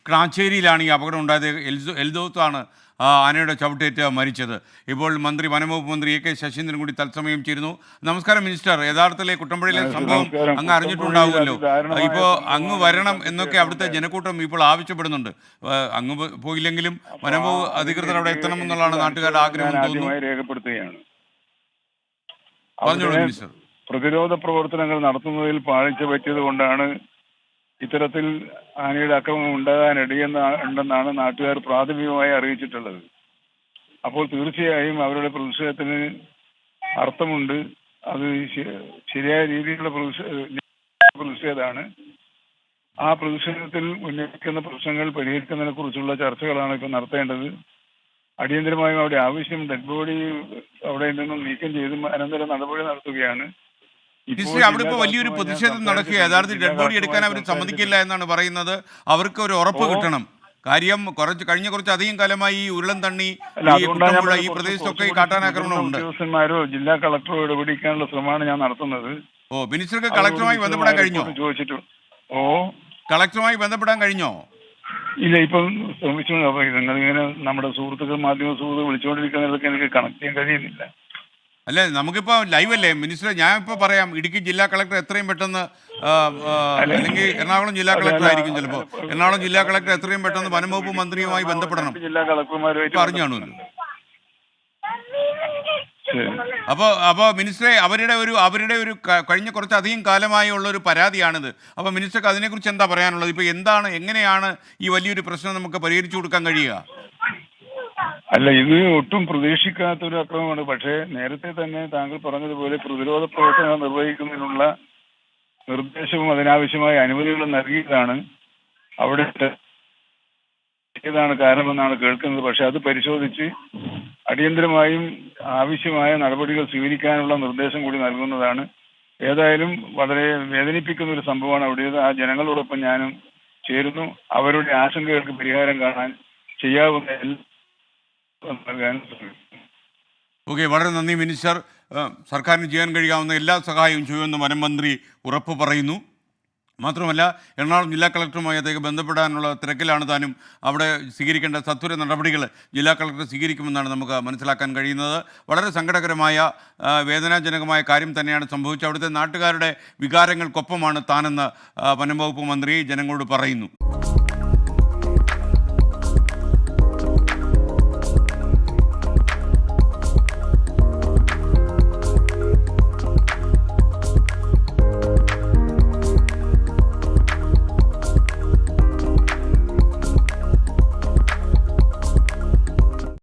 ക്രാച്ചേരിയിലാണ് ഈ അപകടം ഉണ്ടായത്. എൽദോത്താണ് ആനയുടെ ചവിട്ടേറ്റ് മരിച്ചത്. ഇപ്പോൾ വനംവകുപ്പ് മന്ത്രി എ കെ ശശീന്ദ്രൻ കൂടി തത്സമയം ചേരുന്നു. നമസ്കാരം മിനിസ്റ്റർ. യഥാർത്ഥത്തിലെ കുട്ടമ്പുഴയിലെ സംഭവം അങ്ങ് അറിഞ്ഞിട്ടുണ്ടാവുമല്ലോ. ഇപ്പോൾ അങ്ങ് വരണം എന്നൊക്കെ അവിടുത്തെ ജനക്കൂട്ടം ഇപ്പോൾ ആവശ്യപ്പെടുന്നുണ്ട്. അങ്ങ് പോയില്ലെങ്കിലും വനംവകുപ്പ് അധികൃതർ അവിടെ എത്തണമെന്നുള്ളതാണ് നാട്ടുകാരുടെ ആഗ്രഹം തോന്നുന്നു. രേഖപ്പെടുത്തുകയാണ്. പറഞ്ഞോളൂ മിനിസ്റ്റർ. പ്രതിരോധ പ്രവർത്തനങ്ങൾ നടത്തുന്നതിൽ പാളിച്ച പറ്റിയത് കൊണ്ടാണ് ഇത്തരത്തിൽ ആനയുടെ ആക്രമണം ഉണ്ടെന്നാണ് നാട്ടുകാർ പ്രാഥമികമായി അറിയിച്ചിട്ടുള്ളത്. അപ്പോൾ തീർച്ചയായും അവരുടെ പ്രതിഷേധത്തിന് അർത്ഥമുണ്ട്. അത് ശരിയായ രീതിയിലുള്ള പ്രതിഷേധമാണ്. ആ പ്രതിഷേധത്തിൽ ഉന്നയിക്കുന്ന പ്രശ്നങ്ങൾ പരിഹരിക്കുന്നതിനെ കുറിച്ചുള്ള ചർച്ചകളാണ് ഇപ്പോൾ നടത്തേണ്ടത്. അടിയന്തരമായും അവിടെ ആവശ്യം ഡെഡ് ബോഡി അവിടെ നിന്നും നീക്കം ചെയ്ത് അനന്തര നടപടി നടത്തുകയാണ്. അവിടെ ഇപ്പോൾ വലിയൊരു പ്രതിഷേധം നടക്കുക. യഥാർത്ഥത്തിൽ ഡെഡ് ബോഡി എടുക്കാൻ അവർ സമ്മതിക്കില്ല എന്നാണ് പറയുന്നത്. അവർക്ക് ഒരു ഉറപ്പ് കിട്ടണം. കാര്യം കഴിഞ്ഞ കുറച്ചധികം കാലമായി ഈ ഉരുളൻ തണ്ണി, ഈ കുട്ടമ്പുഴ, ഈ പ്രദേശത്തൊക്കെ ഈ കാട്ടാനാക്രമണമുണ്ട്. ഉദ്യോഗസ്ഥന്മാരോ ജില്ലാ കളക്ടറോ ഇടപെടിക്കാനുള്ള ശ്രമമാണ് ഞാൻ നടത്തുന്നത്. മിനിസ്റ്റർക്ക് കളക്ടറുമായി ബന്ധപ്പെടാൻ കഴിഞ്ഞോ? ചോദിച്ചിട്ടു. കളക്ടറുമായി ബന്ധപ്പെടാൻ കഴിഞ്ഞോ? ഇല്ല, ഇപ്പം ശ്രമിച്ചു. അപ്പൊ നിങ്ങളിങ്ങനെ നമ്മുടെ സുഹൃത്തുക്കൾ, മാധ്യമ സുഹൃത്തുക്കൾ വിളിച്ചുകൊണ്ടിരിക്കുന്നതൊക്കെ എനിക്ക് കണക്ട് ചെയ്യാൻ കഴിയുന്നില്ല. അല്ലേ, നമുക്കിപ്പോൾ ലൈവ് അല്ലേ മിനിസ്റ്റർ? ഞാൻ ഇപ്പോൾ പറയാം, ഇടുക്കി ജില്ലാ കളക്ടർ എത്രയും പെട്ടെന്ന്, അല്ലെങ്കിൽ എറണാകുളം ജില്ലാ കളക്ടർ ആയിരിക്കും ചിലപ്പോൾ. എറണാകുളം ജില്ലാ കളക്ടർ എത്രയും പെട്ടെന്ന് വനംവകുപ്പ് മന്ത്രിയുമായി ബന്ധപ്പെടണം. ജില്ലാ കളക്ടർമാരുമായിട്ട് പറഞ്ഞു കാണുമല്ലോ. അപ്പോൾ മിനിസ്റ്ററെ, അവരുടെ ഒരു കഴിഞ്ഞ കുറച്ചധികം കാലമായി ഉള്ള ഒരു പരാതിയാണിത്. അപ്പോൾ മിനിസ്റ്റർക്ക് അതിനെക്കുറിച്ച് എന്താ പറയാനുള്ളത്? ഇപ്പോൾ എങ്ങനെയാണ് ഈ വലിയൊരു പ്രശ്നം നമുക്ക് പരിഹരിച്ചു കൊടുക്കാൻ കഴിയുക? അല്ല, ഇത് ഒട്ടും പ്രതീക്ഷിക്കാത്തൊരു അക്രമമാണ്. പക്ഷേ നേരത്തെ തന്നെ താങ്കൾ പറഞ്ഞതുപോലെ പ്രതിരോധ പ്രവർത്തനങ്ങൾ നിർവഹിക്കുന്നതിനുള്ള നിർദ്ദേശവും അതിനാവശ്യമായ അനുമതികളും നൽകിയതാണ്. അവിടെ ഏതാണ് കാരണമെന്നാണ് കേൾക്കുന്നത്. പക്ഷെ അത് പരിശോധിച്ച് അടിയന്തരമായും ആവശ്യമായ നടപടികൾ സ്വീകരിക്കാനുള്ള നിർദ്ദേശം കൂടി നൽകുന്നതാണ്. ഏതായാലും വളരെ വേദനിപ്പിക്കുന്ന ഒരു സംഭവമാണ് അവിടേത്. ആ ജനങ്ങളോടൊപ്പം ഞാനും ചേരുന്നു. അവരുടെ ആശങ്കകൾക്ക് പരിഹാരം കാണാൻ ചെയ്യാവുന്ന ഓക്കെ, വളരെ നന്ദി മിനിസ്റ്റർ. സർക്കാരിന് ചെയ്യാൻ കഴിയാവുന്ന എല്ലാ സഹായവും ചെയ്യുമെന്ന് വനം മന്ത്രി ഉറപ്പ് പറയുന്നു. മാത്രമല്ല, എറണാകുളം ജില്ലാ കളക്ടറുമായി അദ്ദേഹം ബന്ധപ്പെടാനുള്ള തിരക്കിലാണ് താനും. അവിടെ സ്വീകരിക്കേണ്ട സത്വര നടപടികൾ ജില്ലാ കളക്ടർ സ്വീകരിക്കുമെന്നാണ് നമുക്ക് മനസ്സിലാക്കാൻ കഴിയുന്നത്. വളരെ സങ്കടകരമായ, വേദനാജനകമായ കാര്യം തന്നെയാണ് സംഭവിച്ചത്. അവിടുത്തെ നാട്ടുകാരുടെ വികാരങ്ങൾക്കൊപ്പമാണ് താനെന്ന് വനം വകുപ്പ് മന്ത്രി ജനങ്ങളോട് പറയുന്നു.